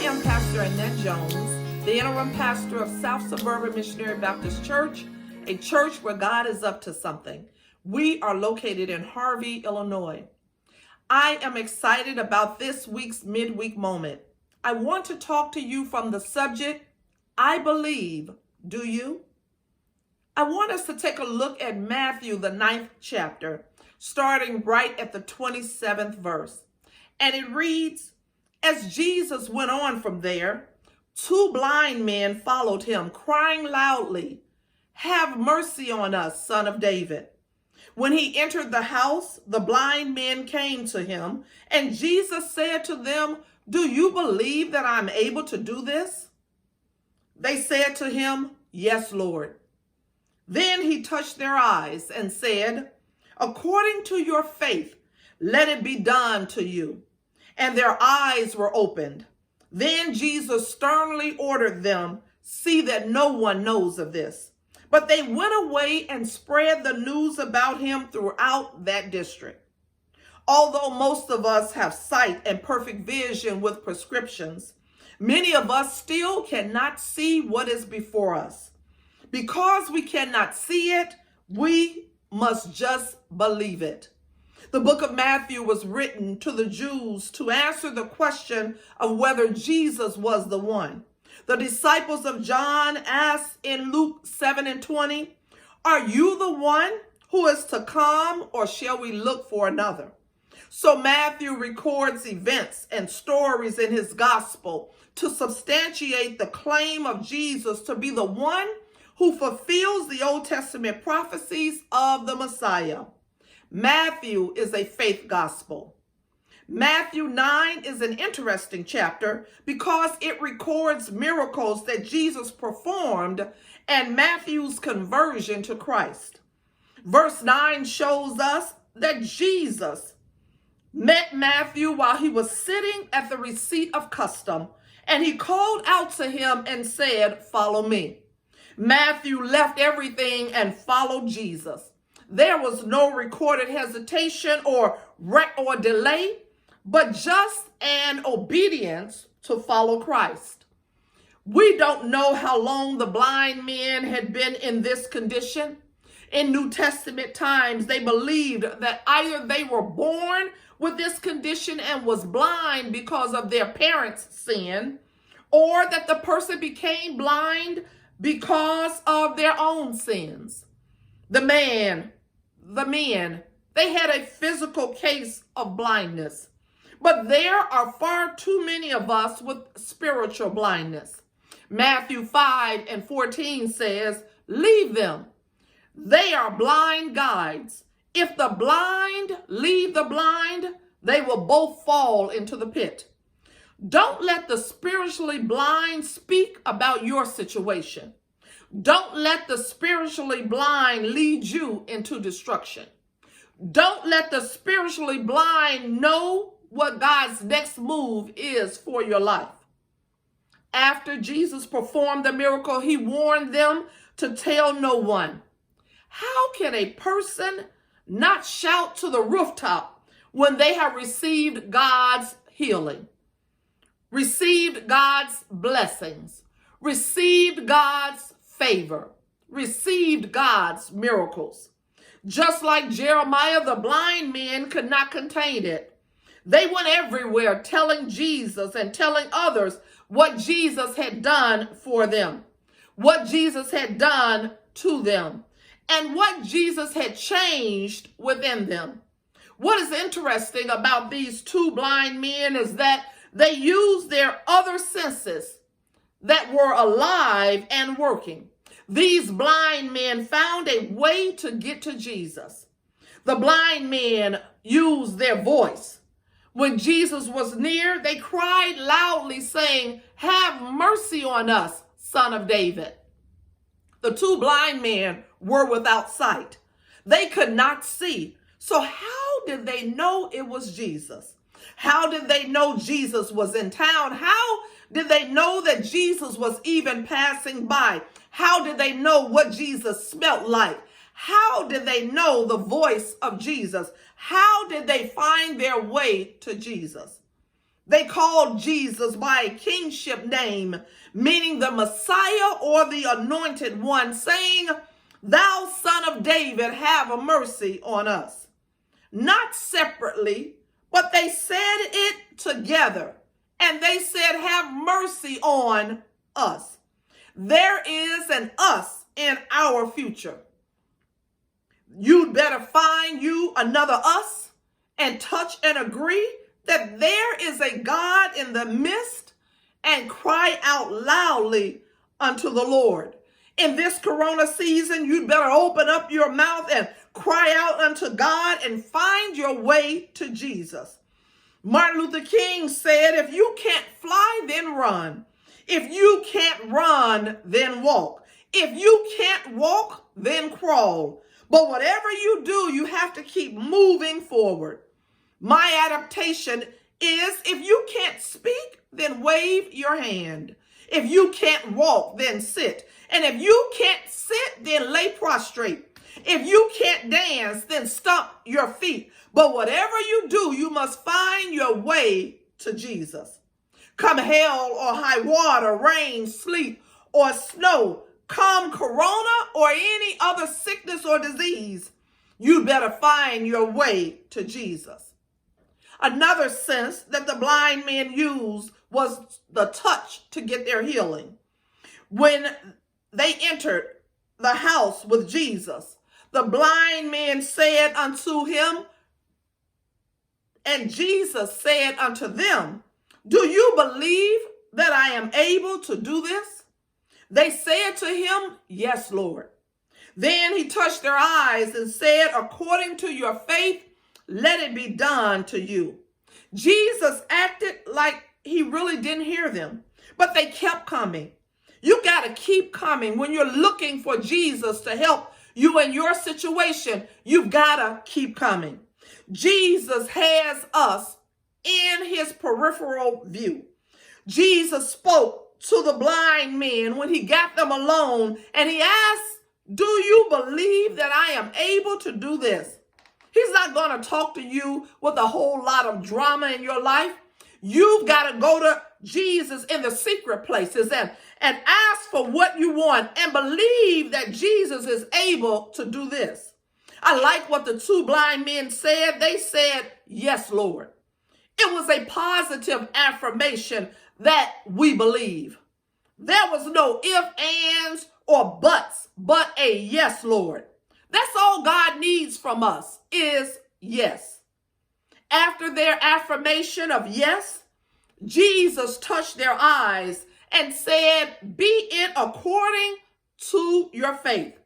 am Pastor Annette Jones, the Interim Pastor of South Suburban Missionary Baptist Church, a church where God is up to something. We are located in Harvey, Illinois. I am excited about this week's midweek moment. I want to talk to you from the subject, I believe, do you? I want us to take a look at Matthew, the 9th chapter, starting right at the 27th verse. And it reads, as Jesus went on from there, 2 blind men followed him, crying loudly, have mercy on us, Son of David. When he entered the house, the blind men came to him, and Jesus said to them, do you believe that I'm able to do this? They said to him, yes, Lord. Then he touched their eyes and said, according to your faith, let it be done to you. And their eyes were opened. Then Jesus sternly ordered them, see that no one knows of this. But they went away and spread the news about him throughout that district. Although most of us have sight and perfect vision with prescriptions, many of us still cannot see what is before us. Because we cannot see it, we must just believe it. The book of Matthew was written to the Jews to answer the question of whether Jesus was the one. The disciples of John asked in Luke 7:20, are you the one who is to come, or shall we look for another? So Matthew records events and stories in his gospel to substantiate the claim of Jesus to be the one who fulfills the Old Testament prophecies of the Messiah. Matthew is a faith gospel. Matthew 9 is an interesting chapter because it records miracles that Jesus performed and Matthew's conversion to Christ. Verse 9 shows us that Jesus met Matthew while he was sitting at the receipt of custom, and he called out to him and said, follow me. Matthew left everything and followed Jesus. There was no recorded hesitation or delay, but just an obedience to follow Christ. We don't know how long the blind men had been in this condition. In New Testament times, they believed that either they were born with this condition and was blind because of their parents' sin, or that the person became blind because of their own sins. The men, they had a physical case of blindness, but there are far too many of us with spiritual blindness. Matthew 5:14 says, leave them. They are blind guides. If the blind lead the blind, they will both fall into the pit. Don't let the spiritually blind speak about your situation. Don't let the spiritually blind lead you into destruction. Don't let the spiritually blind know what God's next move is for your life. After Jesus performed the miracle, he warned them to tell no one. How can a person not shout to the rooftop when they have received God's healing, received God's blessings, received God's favor, received God's miracles? Just like Jeremiah, the blind men could not contain it. They went everywhere telling Jesus and telling others what Jesus had done for them, what Jesus had done to them, and what Jesus had changed within them. What is interesting about these 2 blind men is that they used their other senses that were alive and working. These blind men found a way to get to Jesus. The blind men used their voice. When Jesus was near, they cried loudly, saying, have mercy on us, Son of David. The 2 blind men were without sight. They could not see. So how did they know it was Jesus? How did they know Jesus was in town? How did they know that Jesus was even passing by? How did they know what Jesus smelled like? How did they know the voice of Jesus? How did they find their way to Jesus? They called Jesus by a kingship name, meaning the Messiah or the anointed one, saying, "Thou son of David, have a mercy on us." Not separately, but they said it together. And they said, "Have mercy on us." There is an us in our future. You'd better find you another us and touch and agree that there is a God in the midst and cry out loudly unto the Lord. In this corona season, you'd better open up your mouth and cry out unto God and find your way to Jesus. Martin Luther King said, "If you can't fly, then run. If you can't run, then walk. If you can't walk, then crawl. But whatever you do, you have to keep moving forward." My adaptation is, if you can't speak, then wave your hand. If you can't walk, then sit. And if you can't sit, then lay prostrate. If you can't dance, then stomp your feet. But whatever you do, you must find your way to Jesus. Come hell or high water, rain, sleet, or snow, come corona or any other sickness or disease, you better find your way to Jesus. Another sense that the blind men used was the touch to get their healing. When they entered the house with Jesus, the blind men said unto him, and Jesus said unto them, "Do you believe that I am able to do this?" They said to him, "Yes, Lord." Then he touched their eyes and said, "According to your faith, let it be done to you." Jesus acted like he really didn't hear them, but they kept coming. You got to keep coming. When you're looking for Jesus to help you in your situation, you've got to keep coming. Jesus has us in his peripheral view. Jesus spoke to the blind men when he got them alone, and he asked, "Do you believe that I am able to do this?" He's not going to talk to you with a whole lot of drama in your life. You've got to go to Jesus in the secret places and ask for what you want and believe that Jesus is able to do this. I like what the two blind men said. They said, "Yes, Lord." It was a positive affirmation that we believe. There was no ifs, ands, or buts, but a yes, Lord. That's all God needs from us is yes. After their affirmation of yes, Jesus touched their eyes and said, "Be it according to your faith."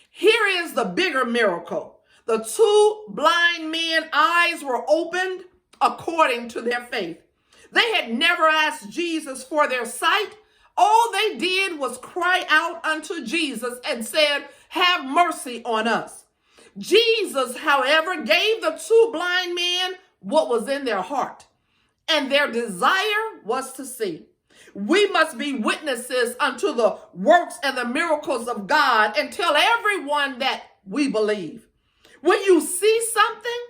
Here is the bigger miracle. The two blind men's eyes were opened according to their faith. They had never asked Jesus for their sight. All they did was cry out unto Jesus and said, "Have mercy on us." Jesus, however, gave the two blind men what was in their heart, and their desire was to see. We must be witnesses unto the works and the miracles of God and tell everyone that we believe. When you see something,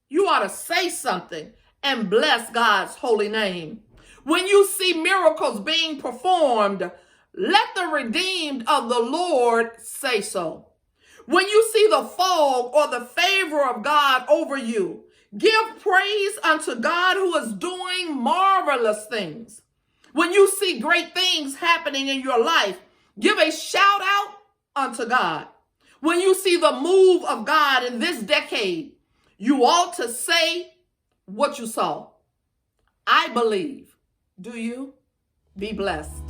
you ought to say something and bless God's holy name. When you see miracles being performed, let the redeemed of the Lord say so. When you see the fog or the favor of God over you, give praise unto God who is doing marvelous things. When you see great things happening in your life, give a shout out unto God. When you see the move of God in this decade, you ought to say what you saw. I believe. Do you? Be blessed.